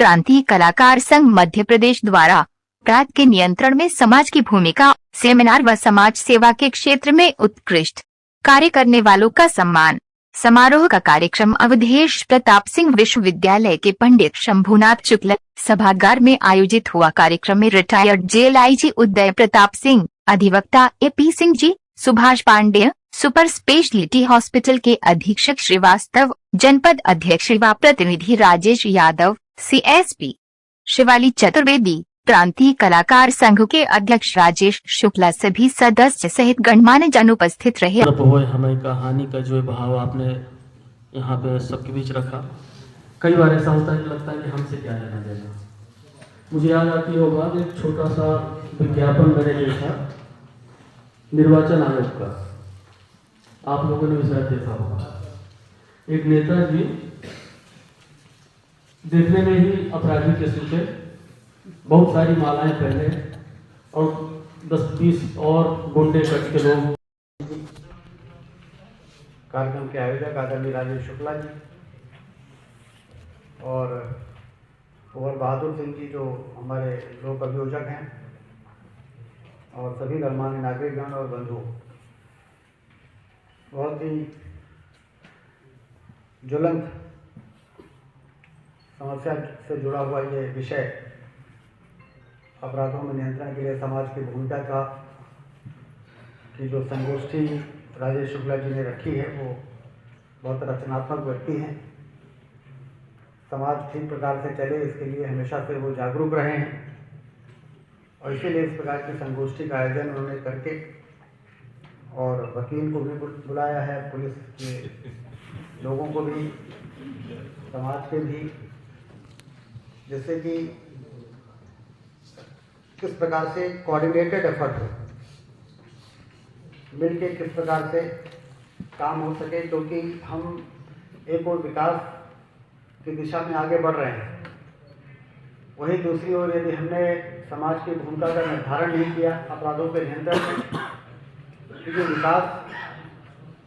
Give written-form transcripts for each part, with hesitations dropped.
प्रांतीय कलाकार संघ मध्य प्रदेश द्वारा अपराध के नियंत्रण में समाज की भूमिका सेमिनार व समाज सेवा के क्षेत्र में उत्कृष्ट कार्य करने वालों का सम्मान समारोह का कार्यक्रम अवधेश प्रताप सिंह विश्वविद्यालय के पंडित शंभुनाथ शुक्ल सभागार में आयोजित हुआ। कार्यक्रम में retired jail IG Uday Pratap Singh, अधिवक्ता AP Singh ji, Subhash Pandey, super speciality hospital के अधीक्षक श्रीवास्तव, जनपद अध्यक्ष युवा प्रतिनिधि राजेश यादव, सीएसपी शिवाली चतुर्वेदी, प्रांतीय कलाकार संघ के अध्यक्ष राजेश शुक्ला सभी सदस्य सहित गणमान्य जन उपस्थित रहे। हमें कहानी का जो भाव आपने यहाँ पे सबके बीच रखा। कई बार ऐसा होता है कि लगता है कि हमसे क्या लेना देना। मुझे याद आती होगा एक छोटा सा विज्ञापन मैंने देखा निर्वाचन आयोग का, आप लोगों ने भी शायद देखा होगा। एक नेताजी देखने में ही अपराधी के सूखे, बहुत सारी मालाएं पहने और 10-20 और गुंडे कट के लोग। कार्यक्रम के आयोजक आदरणीय राजेश शुक्ला जी और कुंवर बहादुर सिंह जी जो हमारे लोक अभियोजक हैं, और सभी गणमान्य नागरिकगण और बंधु, बहुत ही ज्वलंत समस्या से जुड़ा हुआ ये विषय अपराधों में नियंत्रण के लिए समाज की भूमिका का की जो संगोष्ठी राजेश शुक्ला जी ने रखी है वो बहुत रचनात्मक व्यक्ति हैं। समाज ठीक प्रकार से चले इसके लिए हमेशा से वो जागरूक रहे हैं और इसीलिए इस प्रकार की संगोष्ठी का आयोजन उन्होंने करके और वकील को भी बुलाया है, पुलिस के लोगों को भी, समाज के भी, जिससे कि किस प्रकार से कोऑर्डिनेटेड एफर्ट हो, मिलके किस प्रकार से काम हो सके, क्योंकि हम एक और विकास की दिशा में आगे बढ़ रहे हैं। वहीं दूसरी ओर यदि हमने समाज की भूमिका का निर्धारण नहीं किया अपराधों के नियंत्रण में, क्योंकि विकास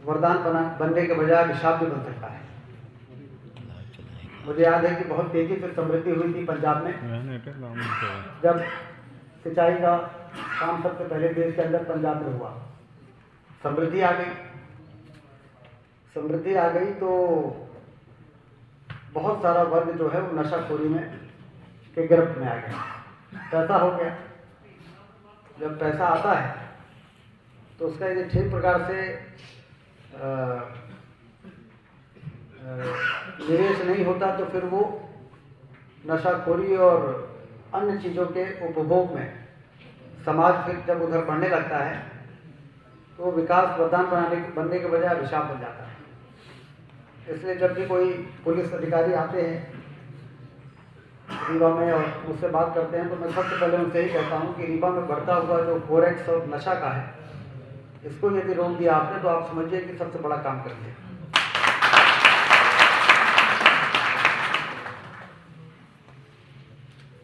वरदान बनने के बजाय अभिशाप भी बन सकता है। मुझे याद है कि बहुत तेजी से समृद्धि हुई थी पंजाब में, जब सिंचाई का काम सबसे पहले देश के अंदर पंजाब में हुआ। समृद्धि आ गई तो बहुत सारा वर्ग जो है वो नशाखोरी में के गिरफ्त में आ गया। पैसा हो गया, जब पैसा आता है तो उसका यदि ठीक प्रकार से निवेश नहीं होता तो फिर वो नशाखोरी और अन्य चीज़ों के उपभोग में समाज फिर जब उधर बढ़ने लगता है तो विकास वरदान बनने के बजाय अभिशाप बन जाता है। इसलिए जब भी कोई पुलिस अधिकारी आते हैं रीवा में और मुझसे बात करते हैं तो मैं सबसे पहले उनसे ही कहता हूँ कि रीवा में बढ़ता हुआ जो फोरेक्स और नशा का है, इसको यदि रोक दिया आपने तो आप समझिए कि सबसे बड़ा काम कर दिया।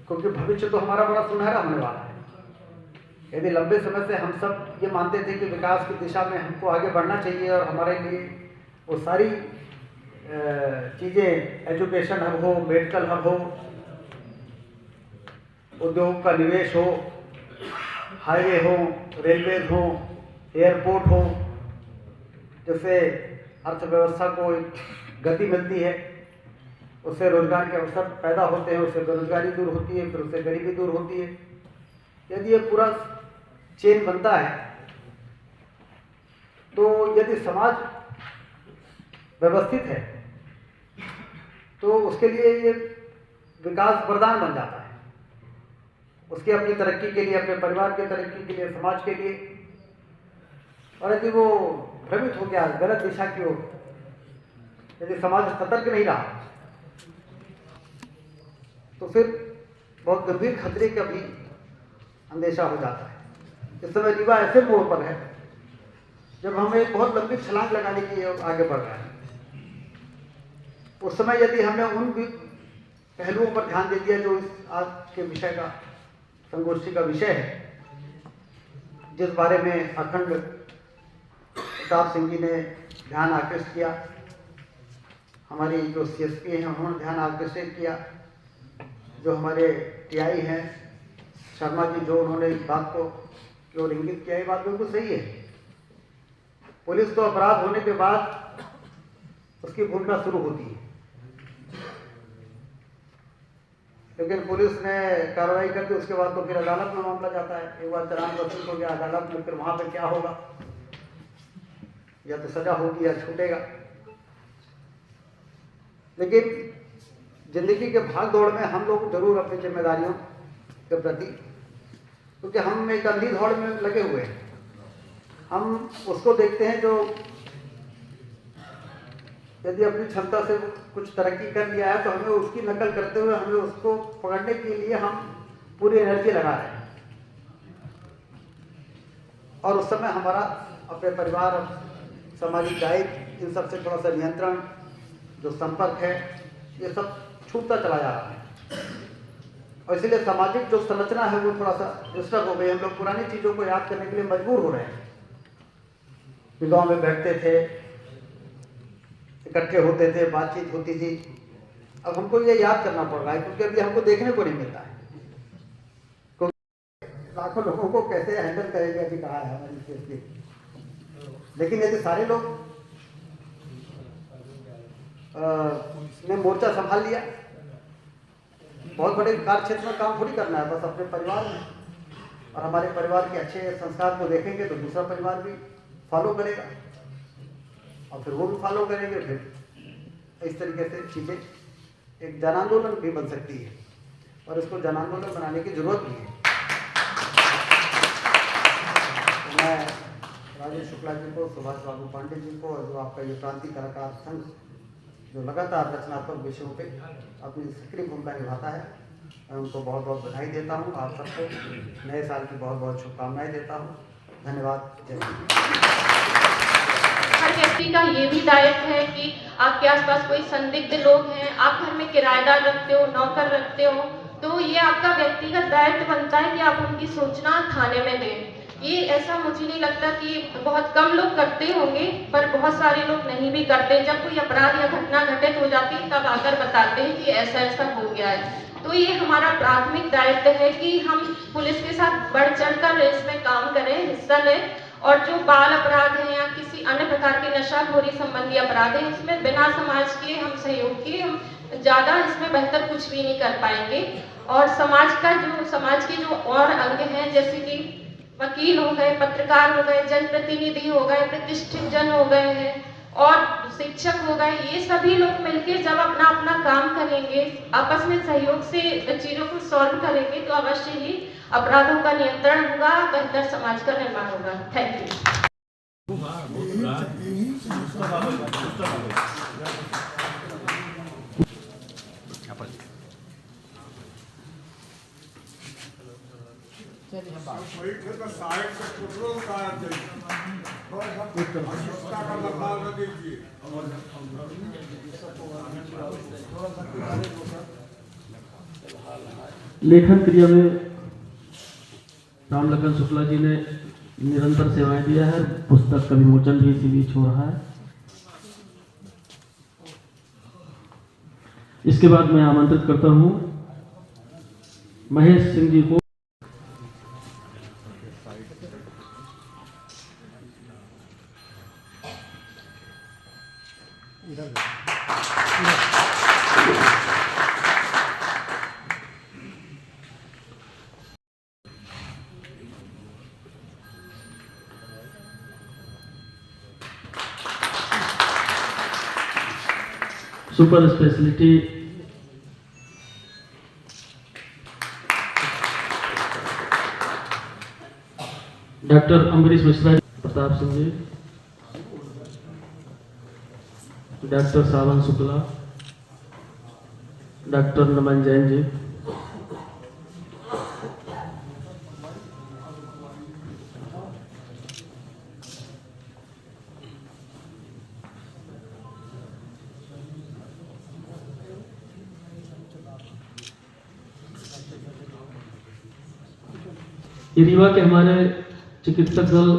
क्योंकि भविष्य तो हमारा बड़ा सुनहरा होने वाला है। यदि लंबे समय से हम सब ये मानते थे कि विकास की दिशा में हमको आगे बढ़ना चाहिए और हमारे लिए वो सारी चीज़ें, एजुकेशन हब हो, मेडिकल हब हो, उद्योग का निवेश हो, हाईवे हो, रेलवे हो, एयरपोर्ट हो, जिससे अर्थव्यवस्था को गति मिलती है, उससे रोजगार के अवसर पैदा होते हैं, उससे बेरोजगारी दूर होती है, फिर उससे गरीबी दूर होती है। यदि ये पूरा चेन बनता है तो यदि समाज व्यवस्थित है तो उसके लिए ये विकास वरदान बन जाता है, उसकी अपनी तरक्की के लिए, अपने परिवार की तरक्की के लिए, समाज के लिए। और यदि वो भ्रमित हो गया गलत दिशा की ओर, यदि समाज सतर्क नहीं रहा तो फिर बहुत गंभीर खतरे का भी अंदेशा हो जाता है। इस समय रीवा ऐसे मोड़ पर है जब हम एक बहुत लंबी छलांग लगाने के लिए आगे बढ़ रहे हैं। उस समय यदि हमने उन भी पहलुओं पर ध्यान दे दिया जो इस आज के विषय का, संगोष्ठी का विषय है, जिस बारे में अखंड प्रताप सिंह जी ने ध्यान आकृष्ट किया, हमारी जो सीएसपी हैं उन्होंने ध्यान आकर्षित किया, जो हमारे टीआई हैं शर्मा जी, जो उन्होंने इस बात को की ओर इंगित किया, ये बात बिल्कुल सही है। पुलिस तो अपराध होने के बाद उसकी भूमिका शुरू होती है, लेकिन पुलिस ने कार्रवाई करके उसके बाद तो फिर अदालत में मामला जाता है। एक बार चालान वसूल हो गया अदालत में, फिर वहां पर क्या होगा, या तो सजा होगी या छूटेगा। लेकिन जिंदगी के भाग दौड़ में हम लोग जरूर अपनी जिम्मेदारियों के प्रति, क्योंकि हम एक अंधी दौड़ में लगे हुए हैं, हम उसको देखते हैं जो यदि अपनी क्षमता से कुछ तरक्की कर लिया है तो हमें उसकी नकल करते हुए हमें उसको पकड़ने के लिए हम पूरी एनर्जी लगा रहे हैं, और उस समय हमारा अपने परिवार, सामाजिक दायित्व, इन सबसे थोड़ा सा नियंत्रण, जो संपर्क है, ये सब छूटता चला जा रहा है। और इसीलिए सामाजिक जो संरचना है वो थोड़ा सा डिस्टर्ब हो गई। हम लोग पुरानी चीज़ों को याद करने के लिए मजबूर हो रहे हैं। गाँव में बैठते थे, इकट्ठे होते थे, बातचीत होती थी। अब हमको ये याद करना पड़ रहा है, क्योंकि अभी हमको देखने को नहीं मिलता है। लाखों लोगों को कैसे हैंडल करेंगे अभी कहा है हमारी स्थिति। लेकिन यदि सारे लोग ने मोर्चा संभाल लिया, बहुत बड़े कार्य क्षेत्र में काम थोड़ी करना है, बस अपने परिवार में, और हमारे परिवार के अच्छे संस्कार को देखेंगे तो दूसरा परिवार भी फॉलो करेगा, और फिर वो भी फॉलो करेंगे। फिर इस तरीके से चीज़ें एक जन आंदोलन भी बन सकती है, और इसको जन आंदोलन बनाने की जरूरत भी है। तो मैं राजेश शुक्ला जी को, सुभाष बाबू पांडे जी को, और जो आपका ये क्रांति कलाकार संघ जो लगातार रचनात्मक विषयों पे अपनी सक्रिय भूमिका निभाता है, मैं उनको बहुत बहुत बधाई देता हूँ। आप सबको नए साल की बहुत बहुत शुभकामनाएं देता हूँ। धन्यवाद। जय हिंद। हर व्यक्ति का ये भी दायित्व है कि आपके आसपास कोई संदिग्ध लोग हैं, आप घर में किराएदार रखते हो, नौकर रखते हो, तो ये आपका व्यक्तिगत दायित्व बनता है कि आप उनकी सूचना थाने में दें। ये ऐसा मुझे नहीं लगता कि बहुत कम लोग करते होंगे, पर बहुत सारे लोग नहीं भी करते। जब कोई अपराध या घटना घटित हो जाती है तब आकर बताते हैं कि ऐसा ऐसा हो गया है। तो ये हमारा प्राथमिक दायित्व है कि हम पुलिस के साथ बढ़ चढ़कर इसमें काम करें, हिस्सा लें, और जो बाल अपराध हैं या किसी अन्य प्रकार के नशाखोरी संबंधी अपराध हैं, इसमें बिना समाज के हम सहयोग के हम ज़्यादा इसमें बेहतर कुछ भी नहीं कर पाएंगे। और समाज के जो और अंग हैं, जैसे कि वकील हो गए, पत्रकार हो गए, जनप्रतिनिधि हो गए, प्रतिष्ठित जन हो गए हैं, और शिक्षक हो गए, ये सभी लोग मिलकर जब अपना अपना काम करेंगे, आपस में सहयोग से चीज़ों को सॉल्व करेंगे, तो अवश्य ही अपराधों का नियंत्रण होगा, बेहतर समाज का निर्माण होगा। Thank you. लेखन क्रिया में राम लखन शुक्ला जी ने निरंतर सेवाएं दिया है। पुस्तक का विमोचन भी इसी बीच हो रहा है। इसके बाद मैं आमंत्रित करता हूं महेश सिंह जी को। Super speciality doctor Ambrish Mishra, Pratap Singh ji, doctor Sawan Shukla, doctor Naman Jain ji, Rewa के हमारे चिकित्सक दल